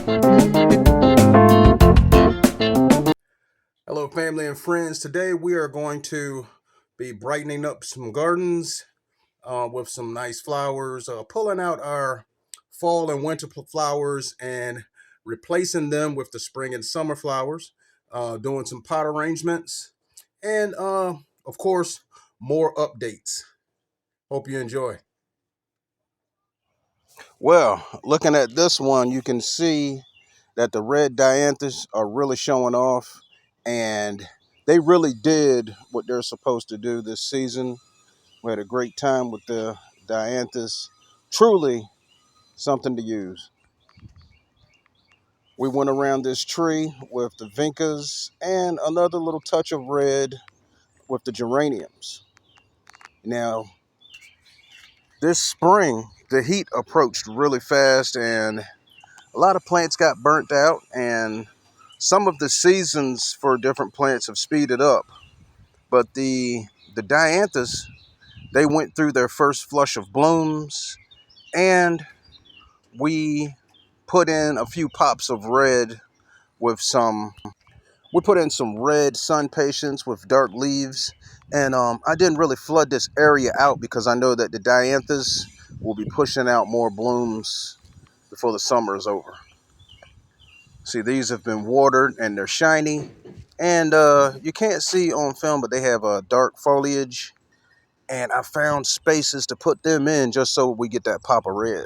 Hello, family and friends. Today we are going to be brightening up some gardens with some nice flowers, pulling out our fall and winter flowers and replacing them with the spring and summer flowers, doing some pot arrangements, and of course, more updates. Hope you enjoy. Well, looking at this one, you can see that the red dianthus are really showing off, and they really did what they're supposed to do this season. We had a great time with the dianthus. Truly something to use. We went around this tree with the vincas and another little touch of red with the geraniums. Now, this spring, the heat approached really fast and a lot of plants got burnt out, and some of the seasons for different plants have speeded up. But the dianthus, they went through their first flush of blooms, and we put in a few pops of red with some. We put in some red sun patience with dark leaves, and I didn't really flood this area out because I know that the dianthus will be pushing out more blooms before the summer is over. See, these have been watered and they're shiny, and you can't see on film, but they have a dark foliage. And I found spaces to put them in just so we get that pop of red.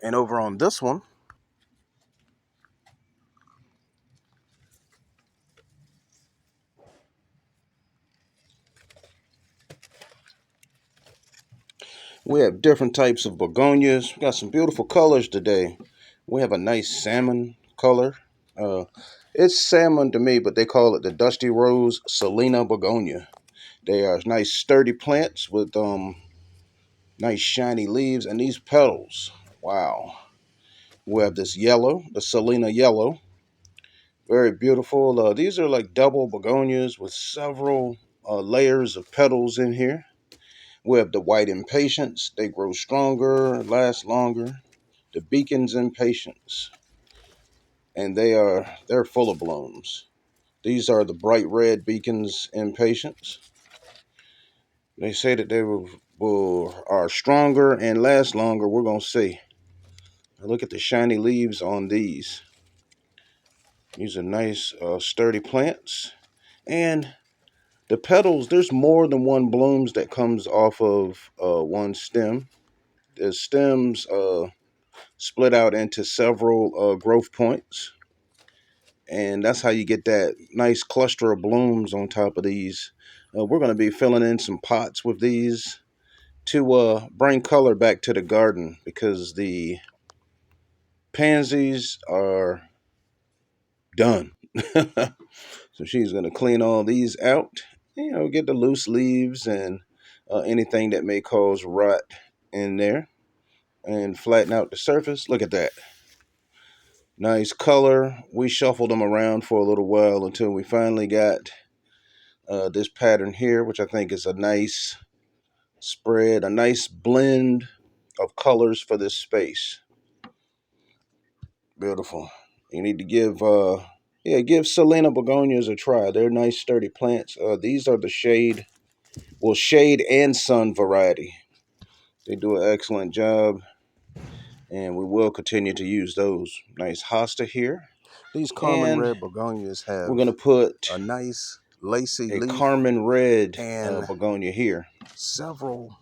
And over on this one, we have different types of begonias. We got some beautiful colors today. We have a nice salmon color. Uh, it's salmon to me, but they call it the Dusty Rose Selena begonia. They are nice sturdy plants with nice shiny leaves and these petals. Wow. We have this yellow, the Selena yellow. Very beautiful. These are like double begonias with several layers of petals in here. We have the white impatiens. They grow stronger, last longer. The beacons impatiens, and they're full of blooms. These are the bright red beacons impatiens. They say that are stronger and last longer. We're gonna see. Look at the shiny leaves on these. These are nice, sturdy plants, and the petals. There's more than one blooms that comes off of one stem. The stems split out into several growth points, and that's how you get that nice cluster of blooms on top of these. We're going to be filling in some pots with these to bring color back to the garden because the pansies are done. So she's going to clean all these out, get the loose leaves and anything that may cause rot in there and flatten out the surface. Look at that. Nice color. We shuffled them around for a little while until we finally got this pattern here, which I think is a nice spread, a nice blend of colors for this space. Beautiful. You need to give Selena begonias a try. They're nice sturdy plants. These are the shade and sun variety. They do an excellent job, and we will continue to use those. Nice hosta here. These Carmen red begonias have we're going to put a nice lacy leaf Carmen red and begonia here. Several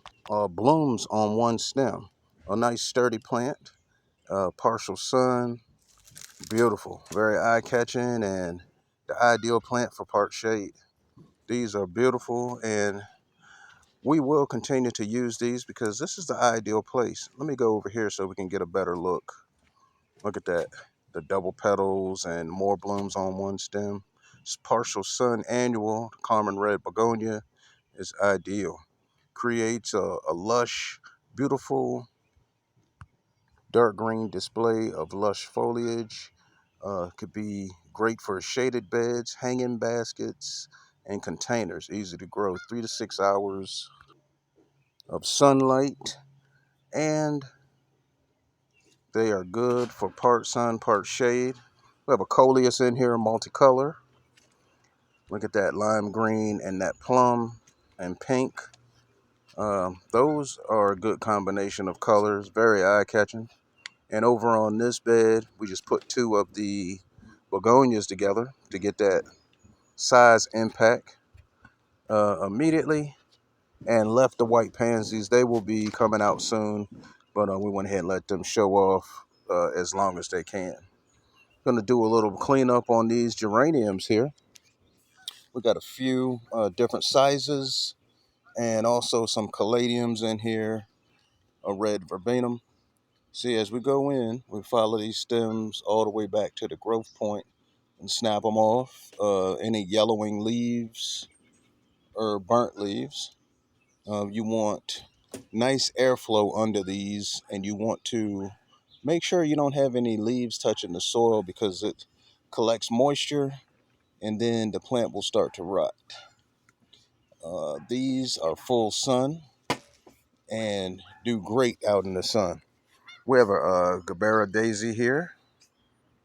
blooms on one stem. A nice sturdy plant, partial sun, beautiful, very eye-catching, and the ideal plant for part shade. These are beautiful, and we will continue to use these because this is the ideal place. Let me go over here so we can get a better look. Look at that. The double petals and more blooms on one stem. It's partial sun annual. Carmen red begonia is ideal. Creates a lush, beautiful, dark green display of lush foliage. Could be great for shaded beds, hanging baskets, and containers. Easy to grow. 3 to 6 hours of sunlight, and They are good for part sun, part shade. We have a coleus in here, multicolor. Look at that lime green and that plum and pink. Those are a good combination of colors, very eye-catching. And over on this bed, we just put two of the begonias together to get that size impact immediately, and left the white pansies. They will be coming out soon, but we went ahead and let them show off as long as they can. Going to do a little cleanup on these geraniums here. We got a few different sizes and also some caladiums in here, a red verbenum. See, as we go in, we follow these stems all the way back to the growth point and snap them off. Any yellowing leaves or burnt leaves. You want nice airflow under these, and you want to make sure you don't have any leaves touching the soil because it collects moisture and then the plant will start to rot. These are full sun and do great out in the sun. We have a Gerbera daisy here,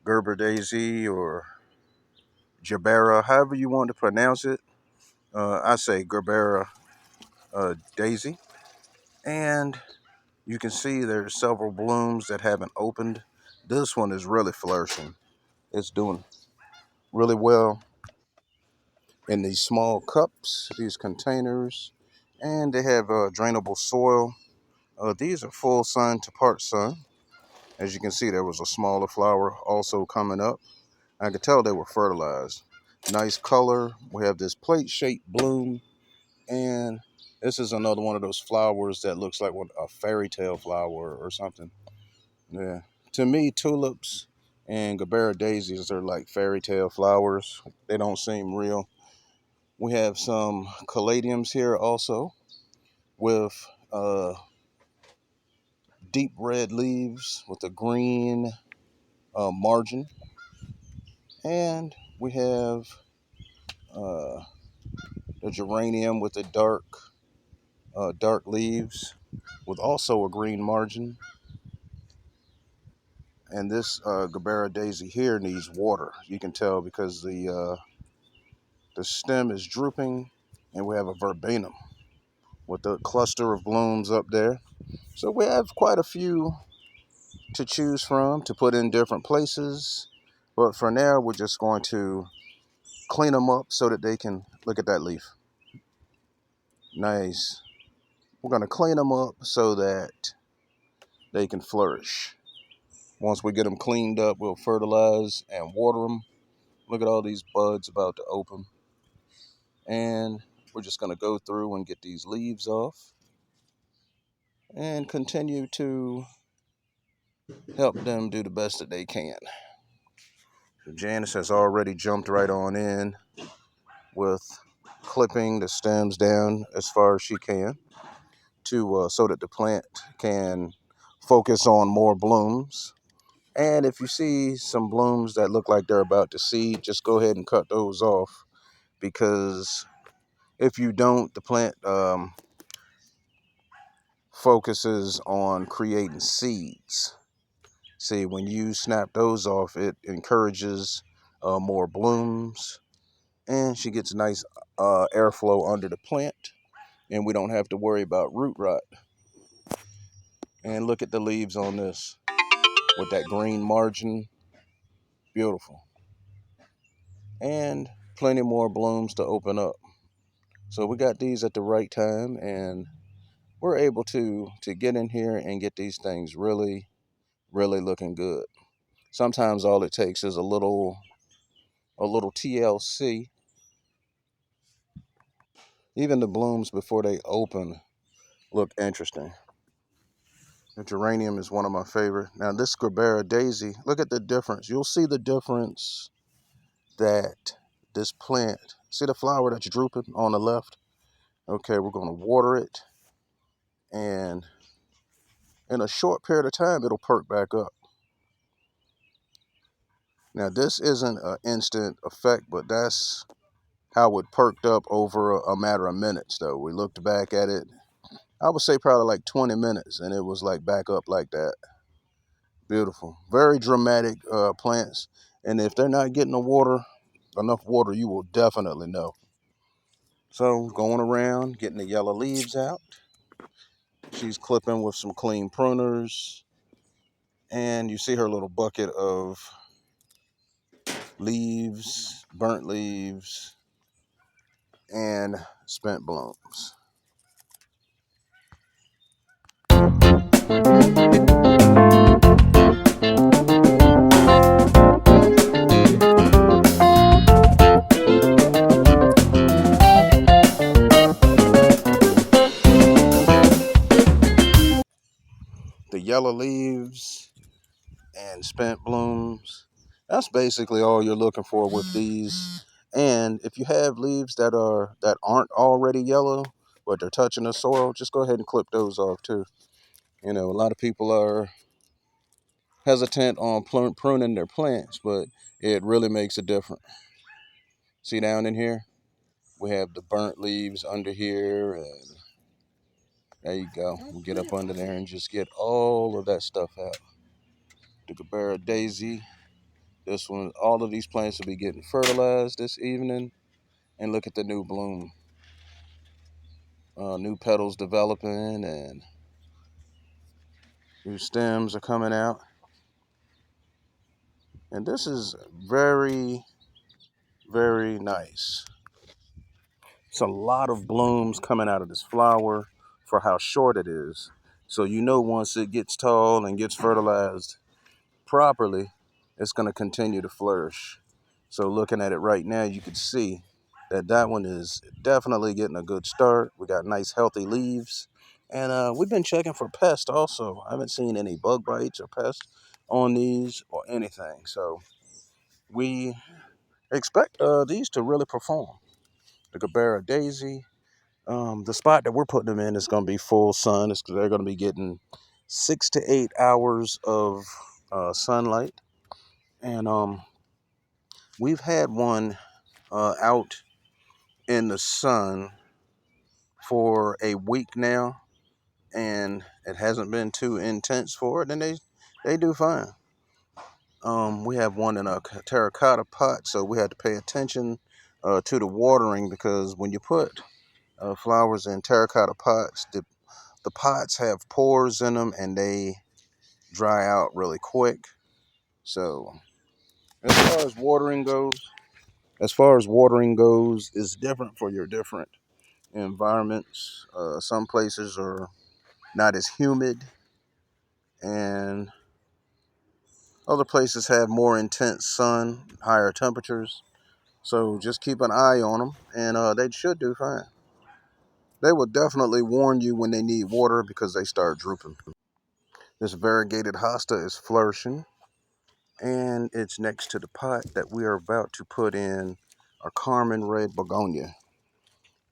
Gerber daisy or Jabera, however you want to pronounce it. I say Gerbera daisy. And you can see there's several blooms that haven't opened. This one is really flourishing. It's doing really well in these small cups, these containers, and they have drainable soil. These are full sun to part sun. As you can see, there was a smaller flower also coming up. I could tell they were fertilized. Nice color. We have this plate-shaped bloom, and this is another one of those flowers that looks like a fairy tale flower or something. Yeah. To me, tulips and Gerbera daisies are like fairy tale flowers. They don't seem real. We have some caladiums here also with deep red leaves with a green margin. And we have uh, the geranium with the dark leaves with also a green margin. And this Gerbera daisy here needs water. You can tell because the stem is drooping, and we have a verbenum with a cluster of blooms up there. So we have quite a few to choose from to put in different places. But for now, we're just going to clean them up so that they can look at that leaf. Nice. We're going to clean them up so that they can flourish. Once we get them cleaned up, we'll fertilize and water them. Look at all these buds about to open. And we're just going to go through and get these leaves off and continue to help them do the best that they can. Janice has already jumped right on in with clipping the stems down as far as she can to so that the plant can focus on more blooms. And if you see some blooms that look like they're about to seed, just go ahead and cut those off, because if you don't, the plant focuses on creating seeds. See, when you snap those off, it encourages more blooms, and she gets nice airflow under the plant, and we don't have to worry about root rot. And look at the leaves on this with that green margin. Beautiful. And plenty more blooms to open up. So we got these at the right time, and we're able to get in here and get these things really, really looking good. Sometimes all it takes is a little TLC. Even the blooms before they open look interesting. The geranium is one of my favorite. Now this Gerbera daisy, look at the difference. You'll see the difference that this plant, see the flower that's drooping on the left? Okay, we're going to water it, and in a short period of time, it'll perk back up. Now this isn't an instant effect, but that's how it perked up over a matter of minutes though. We looked back at it, I would say probably like 20 minutes, and it was like back up like that. Beautiful. Very dramatic plants. And if they're not getting the water, enough water, you will definitely know. So going around, getting the yellow leaves out. She's clipping with some clean pruners. And you see her little bucket of leaves, burnt leaves, and spent blooms. The yellow leaves and spent blooms. That's basically all you're looking for with these. And if you have leaves that aren't already yellow, but they're touching the soil, just go ahead and clip those off too. You know, a lot of people are hesitant on pruning their plants, but it really makes a difference. See down in here, we have the burnt leaves under here, and there you go. We get up under there and just get all of that stuff out. The Guinea daisy. This one, all of these plants will be getting fertilized this evening. And look at the new bloom. New petals developing and new stems are coming out. And this is very, very nice. It's a lot of blooms coming out of this flower for how short it is. So you know once it gets tall and gets fertilized properly, it's going to continue to flourish. So looking at it right now, you can see that that one is definitely getting a good start. We got nice healthy leaves. And we've been checking for pests also. I haven't seen any bug bites or pests on these or anything. So we expect these to really perform. The Guinea daisy, the spot that we're putting them in is going to be full sun. They're going to be getting 6 to 8 hours of sunlight. And we've had one out in the sun for a week now, and it hasn't been too intense for it, and they do fine. We have one in a terracotta pot, so we had to pay attention to the watering because when you put flowers in terracotta pots, the pots have pores in them and they dry out really quick. So as far as watering goes, it's different for your different environments. Some places are not as humid, and other places have more intense sun, higher temperatures. So just keep an eye on them, and they should do fine. They will definitely warn you when they need water because they start drooping. This variegated hosta is flourishing, and it's next to the pot that we are about to put in our Carmen Red Begonia.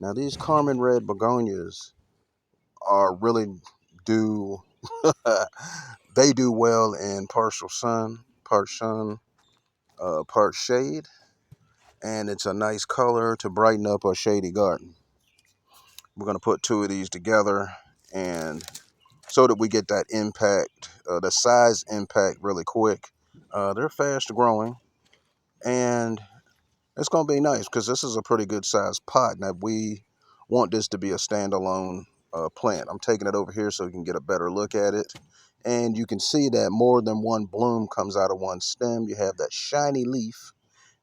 Now, these Carmen Red Begonias are really do they do well in partial sun, part shade, and it's a nice color to brighten up a shady garden. We're going to put two of these together, and so that we get that impact, the size impact really quick. They're fast growing, and it's going to be nice because this is a pretty good sized pot. Now, we want this to be a standalone plant. I'm taking it over here so you can get a better look at it. And you can see that more than one bloom comes out of one stem. You have that shiny leaf,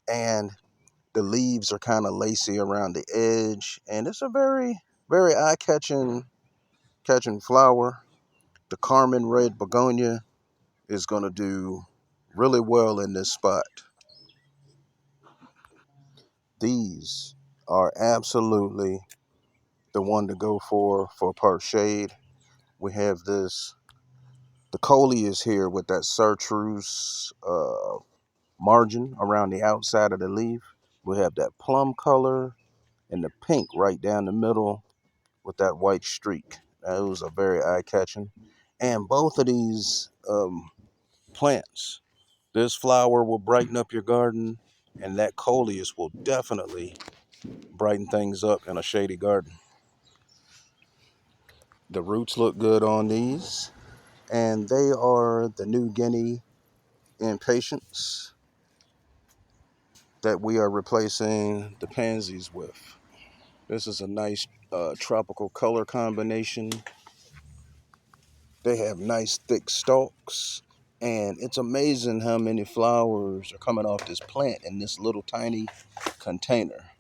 and the leaves are kind of lacy around the edge. And it's a very, very eye-catching flower. The Carmen Red Begonia is going to do really well in this spot. These are absolutely the one to go for part shade. We have the coleus here with that chartreuse margin around the outside of the leaf. We have that plum color and the pink right down the middle with that white streak. Those are very eye-catching. And both of these plants, this flower will brighten up your garden, and that coleus will definitely brighten things up in a shady garden. The roots look good on these. And they are the New Guinea impatiens that we are replacing the pansies with. This is a nice tropical color combination. They have nice thick stalks, and it's amazing how many flowers are coming off this plant in this little tiny container.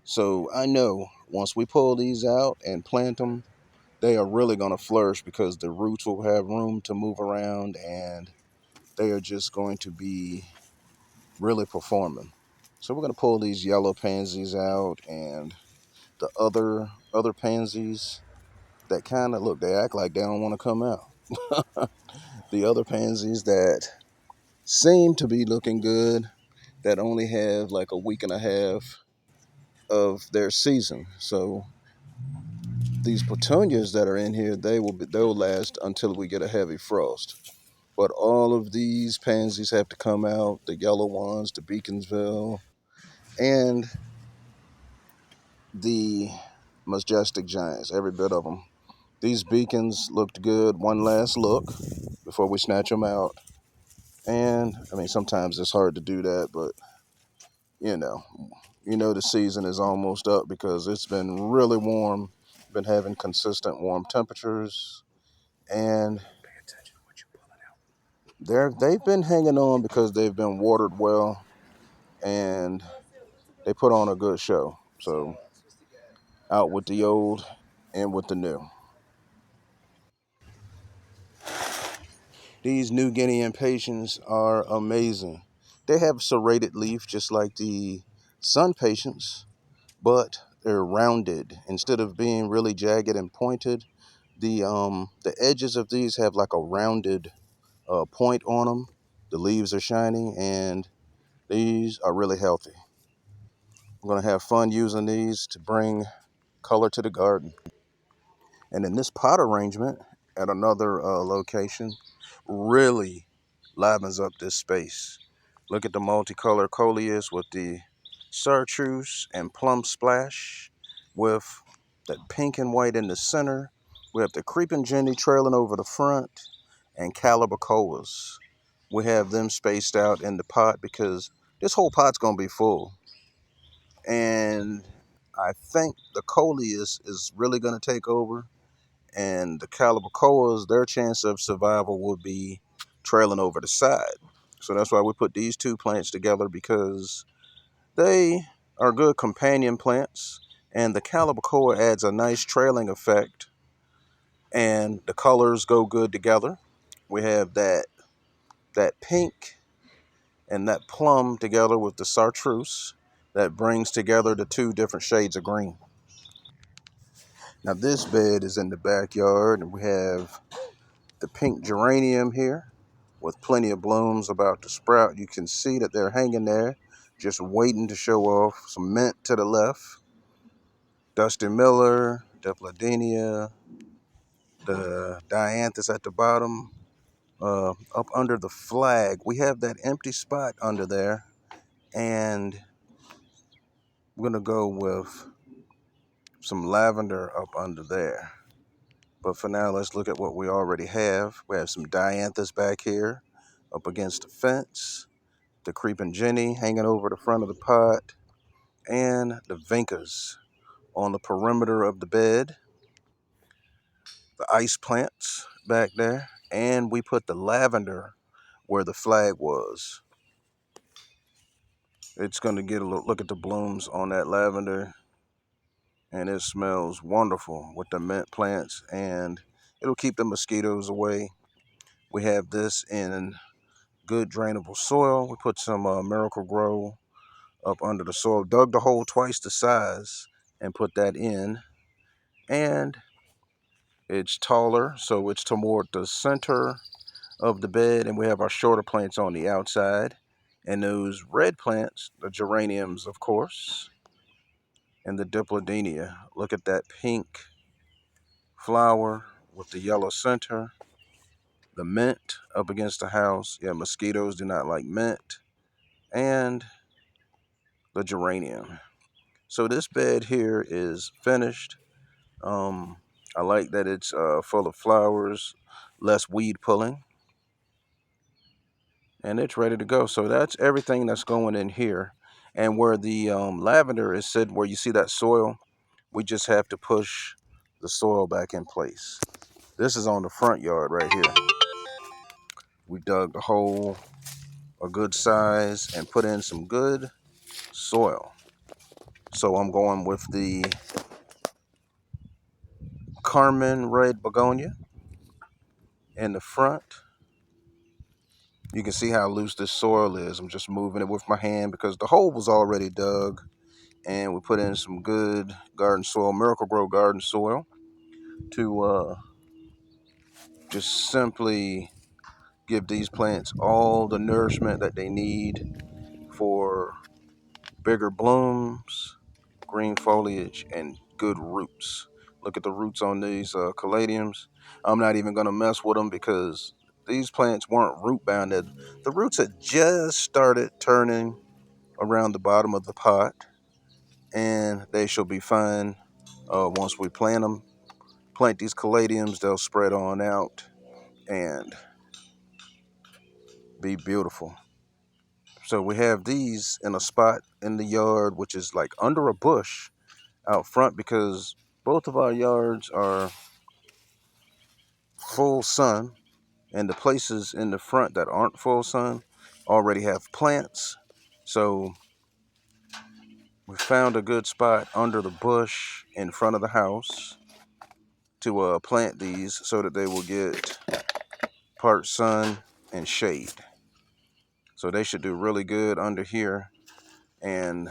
So I know once we pull these out and plant them, they are really going to flourish because the roots will have room to move around and they are just going to be really performing. So we're going to pull these yellow pansies out and the other pansies that kind of look, they act like they don't want to come out. The other pansies that seem to be looking good, that only have like a week and a half of their season. So these petunias that are in here, they'll last until we get a heavy frost. But all of these pansies have to come out, the yellow ones, the Beaconsville, and the majestic giants, every bit of them. These beacons looked good. One last look before we snatch them out. And I mean, sometimes it's hard to do that, but you know, the season is almost up because it's been really warm. Been having consistent warm temperatures, and they've been hanging on because they've been watered well, and they put on a good show. So out with the old, and with the new. These New Guinea impatiens are amazing. They have serrated leaf just like the sun patients, but they're rounded instead of being really jagged and pointed. The edges of these have like a rounded point on them. The leaves are shining, and these are really healthy. I'm gonna have fun using these to bring color to the garden. And then this pot arrangement at another location really livens up this space. Look at the multicolor coleus with the chartreuse and plum splash with that pink and white in the center. We have the creeping Jenny trailing over the front and calabacoas. We have them spaced out in the pot because this whole pot's going to be full. And I think the coleus is really going to take over, and the calabacoas, their chance of survival would be trailing over the side. So that's why we put these two plants together, because they are good companion plants, and the calabacoa adds a nice trailing effect, and the colors go good together. We have that pink and that plum together with the chartreuse that brings together the two different shades of green. Now this bed is in the backyard, and we have the pink geranium here with plenty of blooms about to sprout. You can see that they're hanging there, just waiting to show off. Some mint to the left, Dusty Miller, Dipladenia, the dianthus at the bottom. Up under the flag, we have that empty spot under there, and we're gonna go with some lavender up under there. But for now, let's look at what we already have. We have some dianthus back here up against the fence, the creeping Jenny hanging over the front of the pot, and the vincas on the perimeter of the bed, the ice plants back there, and we put the lavender where the flag was. It's going to get a look at the blooms on that lavender, and it smells wonderful with the mint plants, and it'll keep the mosquitoes away. We have this in good drainable soil. We put some Miracle Grow up under the soil, dug the hole twice the size, and put that in. And it's taller, so it's toward the center of the bed, and we have our shorter plants on the outside. And those red plants, the geraniums, of course, and the dipladenia. Look at that pink flower with the yellow center. The mint up against the house. Yeah, mosquitoes do not like mint. And the geranium. So this bed here is finished. I like that it's full of flowers, less weed pulling, and it's ready to go. So that's everything that's going in here. And where the lavender is sitting, where you see that soil, we just have to push the soil back in place. This is on the front yard right here. We dug the hole a good size and put in some good soil. So I'm going with the Carmen red begonia in the front. You can see how loose this soil is. I'm just moving it with my hand because the hole was already dug, and we put in some good garden soil, Miracle Grow garden soil, to just simply give these plants all the nourishment that they need for bigger blooms, green foliage, and good roots. Look at the roots on these caladiums. I'm not even going to mess with them because these plants weren't root bounded. The roots had just started turning around the bottom of the pot, and they shall be fine once we plant them. Plant these caladiums, they'll spread on out and be beautiful. So we have these in a spot in the yard, which is like under a bush out front, because both of our yards are full sun, and the places in the front that aren't full sun already have plants. So we found a good spot under the bush in front of the house to plant these so that they will get part sun and shade. So they should do really good under here. And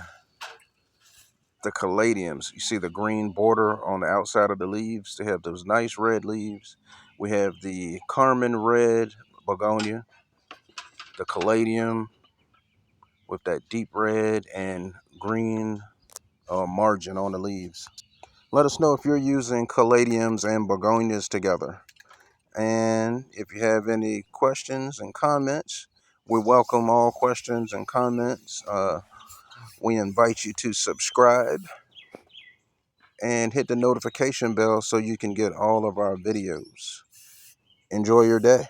the caladiums, you see the green border on the outside of the leaves? They have those nice red leaves. We have the Carmen red begonia, the caladium with that deep red and green margin on the leaves. Let us know if you're using caladiums and begonias together. And if you have any questions and comments, we welcome all questions and comments. We invite you to subscribe and hit the notification bell so you can get all of our videos. Enjoy your day.